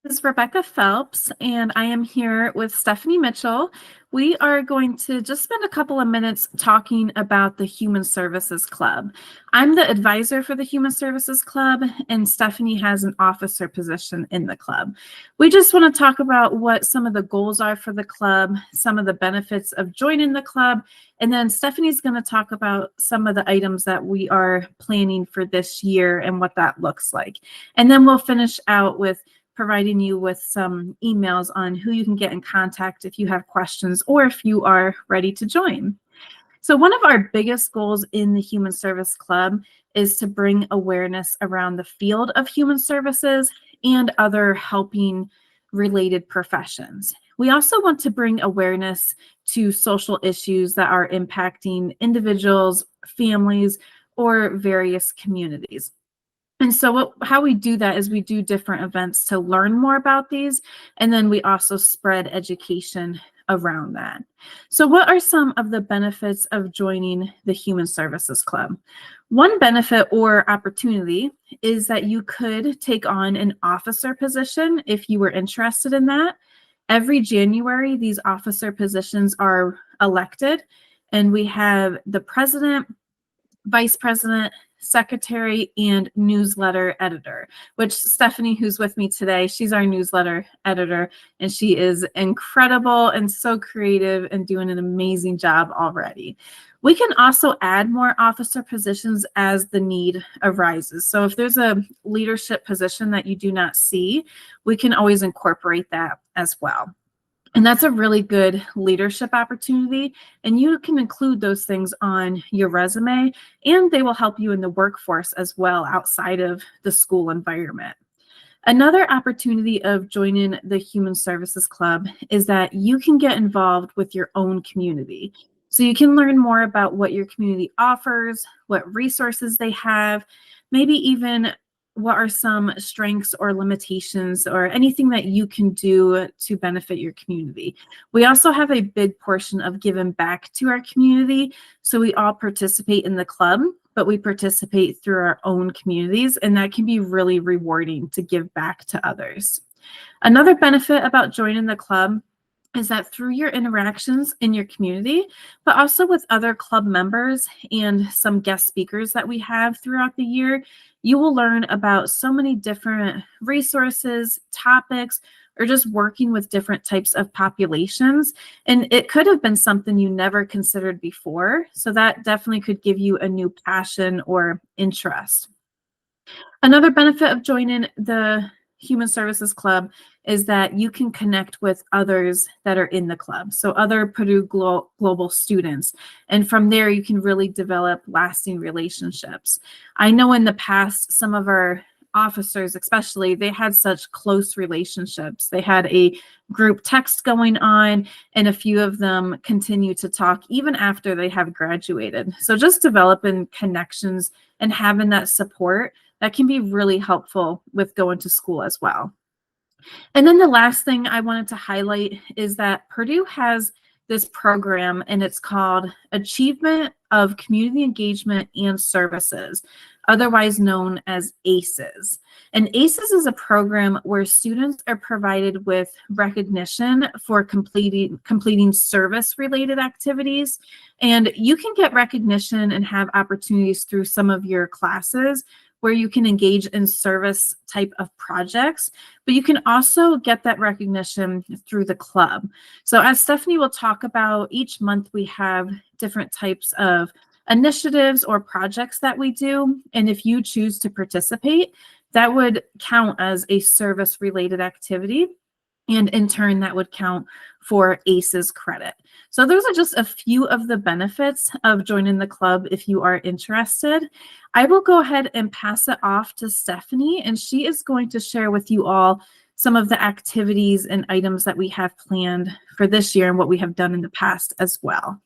This is Rebecca Phelps, and I am here with Stephanie Mitchell. We are going to just spend a couple of minutes talking about the Human Services Club. I'm the advisor for the Human Services Club, and Stephanie has an officer position in the club. We just want to talk about what some of the goals are for the club, some of the benefits of joining the club, and then Stephanie's going to talk about some of the items that we are planning for this year and what that looks like. And then we'll finish out with providing you with some emails on who you can get in contact if you have questions or if you are ready to join. So one of our biggest goals in the Human Service Club is to bring awareness around the field of human services and other helping related professions. We also want to bring awareness to social issues that are impacting individuals, families, or various communities. And so how we do that is we do different events to learn more about these, and then we also spread education around that. So what are some of the benefits of joining the Human Services Club? One benefit or opportunity is that you could take on an officer position if you were interested in that. Every January, these officer positions are elected, and we have the president, vice president, secretary, and newsletter editor, which Stephanie, who's with me today, she's our newsletter editor, and she is incredible and so creative and doing an amazing job already. We can also add more officer positions as the need arises. So if there's a leadership position that you do not see, we can always incorporate that as well. And that's a really good leadership opportunity. And you can include those things on your resume, and they will help you in the workforce as well outside of the school environment. Another opportunity of joining the Human Services Club is that you can get involved with your own community. So you can learn more about what your community offers, what resources they have, maybe even what are some strengths or limitations or anything that you can do to benefit your community. We also have a big portion of giving back to our community. So we all participate in the club, but we participate through our own communities, and that can be really rewarding to give back to others. Another benefit about joining the club is that through your interactions in your community, but also with other club members and some guest speakers that we have throughout the year, you will learn about so many different resources, topics, or just working with different types of populations. And it could have been something you never considered before. So that definitely could give you a new passion or interest. Another benefit of joining the Human Services Club is that you can connect with others that are in the club, so other Purdue Global students. And from there, you can really develop lasting relationships. I know in the past, some of our officers, especially, they had such close relationships. They had a group text going on, and a few of them continue to talk even after they have graduated. So just developing connections and having that support, that can be really helpful with going to school as well. And then the last thing I wanted to highlight is that Purdue has this program, and it's called Achievement of Community Engagement and Services, otherwise known as ACES. And ACES is a program where students are provided with recognition for completing service-related activities. And you can get recognition and have opportunities through some of your classes where you can engage in service type of projects, but you can also get that recognition through the club. So as Stephanie will talk about, each month we have different types of initiatives or projects that we do. And if you choose to participate, that would count as a service-related activity. And in turn, that would count for ACES credit. So those are just a few of the benefits of joining the club if you are interested. I will go ahead and pass it off to Stephanie, and she is going to share with you all some of the activities and items that we have planned for this year and what we have done in the past as well.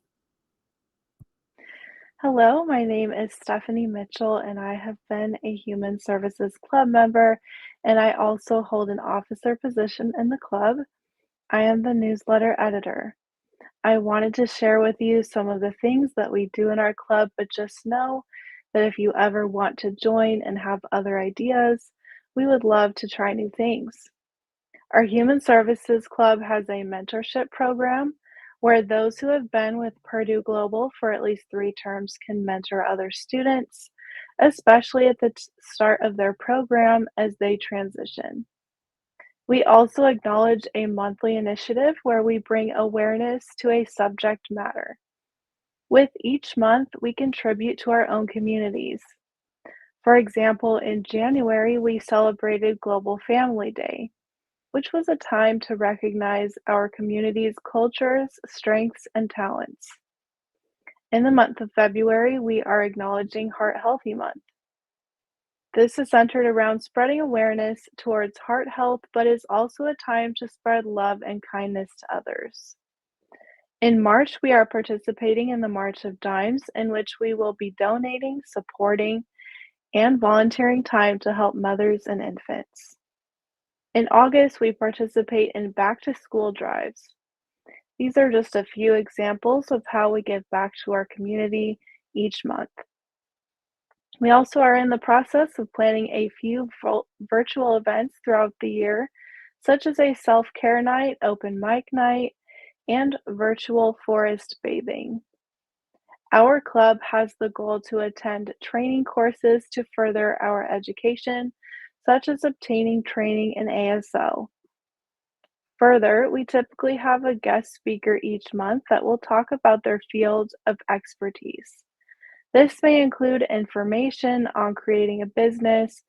Hello, my name is Stephanie Mitchell, and I have been a Human Services Club member, and I also hold an officer position in the club. I am the newsletter editor. I wanted to share with you some of the things that we do in our club, but just know that if you ever want to join and have other ideas, we would love to try new things. Our Human Services Club has a mentorship program where those who have been with Purdue Global for at least 3 terms can mentor other students, especially at the start of their program as they transition. We also acknowledge a monthly initiative where we bring awareness to a subject matter. With each month, we contribute to our own communities. For example, in January, we celebrated Global Family Day, which was a time to recognize our community's cultures, strengths, and talents. In the month of February, we are acknowledging Heart Healthy Month. This is centered around spreading awareness towards heart health, but is also a time to spread love and kindness to others. In March, we are participating in the March of Dimes, in which we will be donating, supporting, and volunteering time to help mothers and infants. In August, we participate in back to school drives. These are just a few examples of how we give back to our community each month. We also are in the process of planning a few virtual events throughout the year, such as a self-care night, open mic night, and virtual forest bathing. Our club has the goal to attend training courses to further our education, such as obtaining training in ASL. Further, we typically have a guest speaker each month that will talk about their field of expertise. This may include information on creating a business,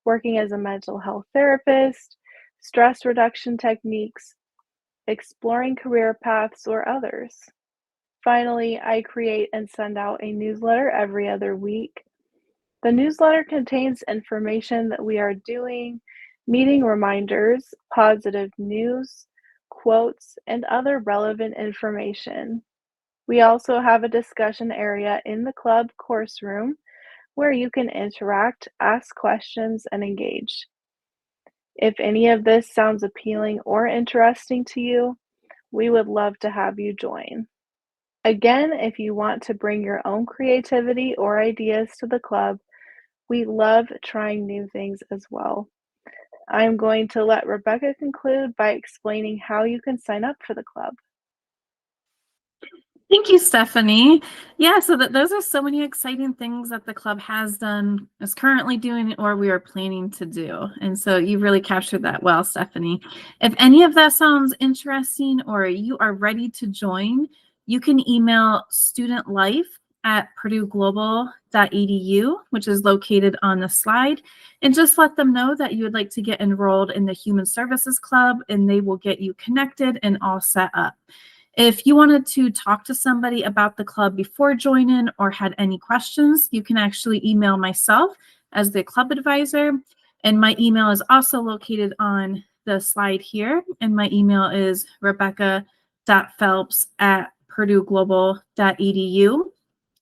working as a mental health therapist, stress reduction techniques, exploring career paths, or others. Finally, I create and send out a newsletter every other week. The newsletter contains information that we are doing, meeting reminders, positive news, quotes, and other relevant information. We also have a discussion area in the club course room where you can interact, ask questions, and engage. If any of this sounds appealing or interesting to you, we would love to have you join. Again, if you want to bring your own creativity or ideas to the club, we love trying new things as well. I'm going to let Rebecca conclude by explaining how you can sign up for the club. Thank you, Stephanie. Yeah, so those are so many exciting things that the club has done, is currently doing, or we are planning to do. And so you really captured that well, Stephanie. If any of that sounds interesting or you are ready to join, you can email studentlife@purdueglobal.edu, which is located on the slide, and just let them know that you would like to get enrolled in the Human Services Club, and they will get you connected and all set up. If you wanted to talk to somebody about the club before joining or had any questions, you can actually email myself as the club advisor. And my email is also located on the slide here. And my email is rebecca.phelps@purdueglobal.edu.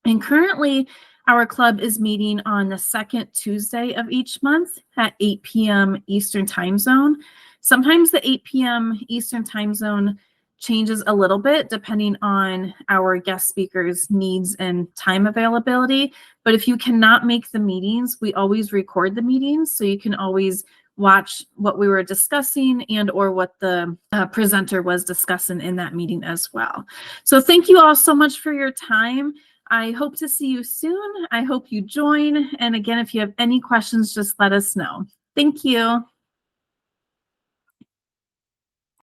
And currently, our club is meeting on the second Tuesday of each month at 8 p.m. Eastern Time Zone. Sometimes the 8 p.m. Eastern Time Zone changes a little bit depending on our guest speakers' needs and time availability. But if you cannot make the meetings, we always record the meetings, so you can always watch what we were discussing and or what the presenter was discussing in that meeting as well. So thank you all so much for your time. I hope to see you soon. I hope you join. And again, if you have any questions, just let us know. Thank you.